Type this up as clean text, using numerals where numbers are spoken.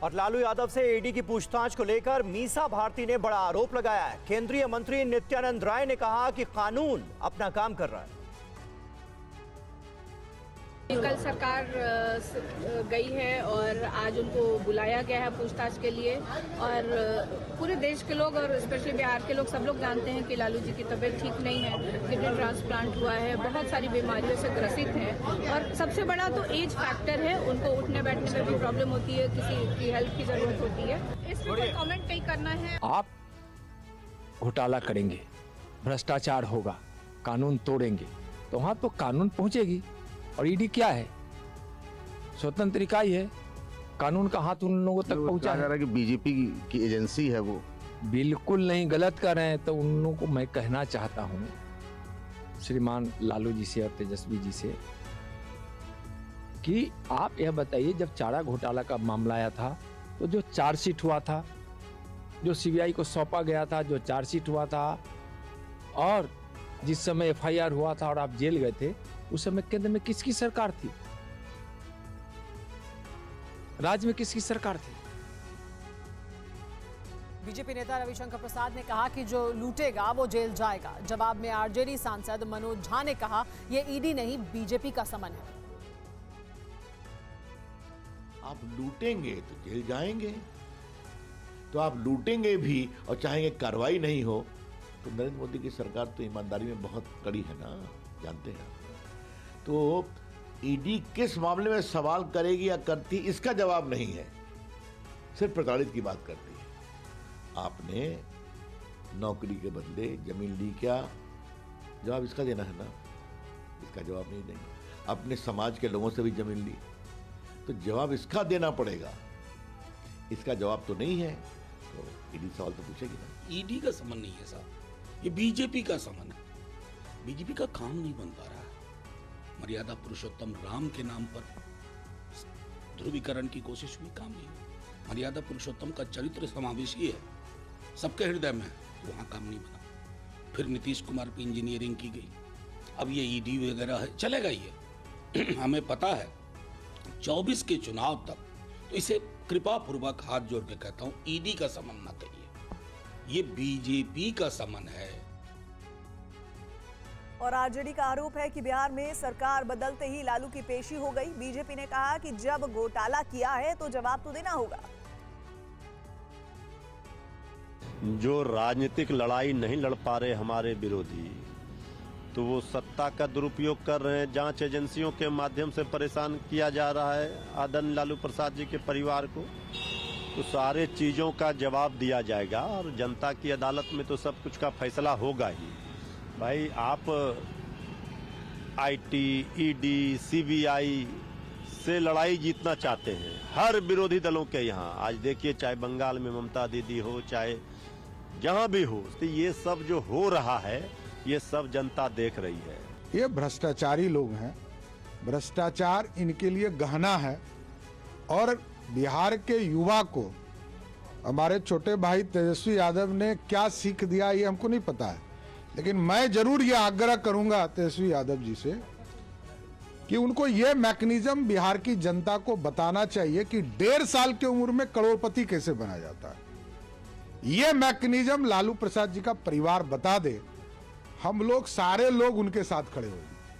और लालू यादव से ईडी की पूछताछ को लेकर मीसा भारती ने बड़ा आरोप लगाया है। केंद्रीय मंत्री नित्यानंद राय ने कहा कि कानून अपना काम कर रहा है। कल सरकार गई है और आज उनको बुलाया गया है पूछताछ के लिए, और पूरे देश के लोग और स्पेशली बिहार के लोग सब लोग जानते हैं कि लालू जी की तबीयत ठीक नहीं है, किडनी ट्रांसप्लांट हुआ है, बहुत सारी बीमारियों से ग्रसित हैं, और सबसे बड़ा तो एज फैक्टर है, उनको उठने बैठने में भी प्रॉब्लम होती है, किसी की हेल्प की जरूरत होती है। इसमें कोई कमेंट नहीं करना है। आप घोटाला करेंगे, भ्रष्टाचार होगा, कानून तोड़ेंगे तो वहां तो कानून पहुंचेगी। और ईडी क्या है? स्वतंत्र इकाई है, कानून का हाथ उन लोगों तक पहुंचा है कि बीजेपी की एजेंसी है वो। बिल्कुल नहीं, गलत कर रहे हैं। तो उन लोगों को मैं कहना चाहता हूं, श्रीमान लालू जी से और तेजस्वी जी से, कि आप यह बताइए, जब चारा घोटाला का मामला आया था तो जो चार्जशीट हुआ था, जो सीबीआई को सौंपा गया था, जो चार्जशीट हुआ था, और जिस समय एफआईआर हुआ था और आप जेल गए थे, उस समय केंद्र में किसकी सरकार थी? राज्य में किसकी सरकार थी? बीजेपी नेता रविशंकर प्रसाद ने कहा कि जो लूटेगा वो जेल जाएगा। जवाब में आरजेडी सांसद मनोज झा ने कहा, ये ईडी नहीं बीजेपी का समन है। आप लूटेंगे तो जेल जाएंगे, तो आप लूटेंगे भी और चाहेंगे कार्रवाई नहीं हो, तो नरेंद्र मोदी की सरकार तो ईमानदारी में बहुत कड़ी है ना, जानते हैं। तो ईडी किस मामले में सवाल करेगी या करती, इसका जवाब नहीं है, सिर्फ प्रताड़ित की बात करती है। आपने नौकरी के बदले जमीन ली, क्या जवाब इसका देना है ना, इसका जवाब नहीं देंगे। अपने समाज के लोगों से भी जमीन ली, तो जवाब इसका देना पड़ेगा, इसका जवाब तो नहीं है, तो ईडी सवाल तो पूछेगी ना। ईडी का समन नहीं है साहब, ये बीजेपी का समन है। बीजेपी का काम नहीं बन पा रहा है। मर्यादा पुरुषोत्तम राम के नाम पर ध्रुवीकरण की कोशिश हुई, काम नहीं हुई। मर्यादा पुरुषोत्तम का चरित्र समावेशी है, सबके हृदय में, तो वहां काम नहीं बना। फिर नीतीश कुमार की इंजीनियरिंग की गई, अब ये ईडी वगैरह है, चलेगा ये हमें पता है 24 के चुनाव तक। तो इसे कृपा पूर्वक हाथ जोड़ के कहता हूं, ईडी का समन न करिए, ये बीजेपी का समन है। और आरजेडी का आरोप है कि बिहार में सरकार बदलते ही लालू की पेशी हो गई। बीजेपी ने कहा कि जब घोटाला किया है तो जवाब तो देना होगा। जो राजनीतिक लड़ाई नहीं लड़ पा रहे हमारे विरोधी, तो वो सत्ता का दुरुपयोग कर रहे हैं, जांच एजेंसियों के माध्यम से परेशान किया जा रहा है आदरणीय लालू प्रसाद जी के परिवार को। तो सारे चीजों का जवाब दिया जाएगा और जनता की अदालत में तो सब कुछ का फैसला होगा ही। भाई, आप आईटी, ईडी, सीबीआई से लड़ाई जीतना चाहते हैं हर विरोधी दलों के यहाँ। आज देखिए, चाहे बंगाल में ममता दीदी हो, चाहे जहाँ भी हो, तो ये सब जो हो रहा है, ये सब जनता देख रही है। ये भ्रष्टाचारी लोग हैं, भ्रष्टाचार इनके लिए गहना है। और बिहार के युवा को हमारे छोटे भाई तेजस्वी यादव ने क्या सीख दिया, ये हमको नहीं पता है, लेकिन मैं जरूर ये आग्रह करूंगा तेजस्वी यादव जी से कि उनको ये मैकेनिज्म बिहार की जनता को बताना चाहिए कि 1.5 साल की उम्र में करोड़पति कैसे बना जाता है। ये मैकेनिज्म लालू प्रसाद जी का परिवार बता दे, हम लोग सारे लोग उनके साथ खड़े होंगे।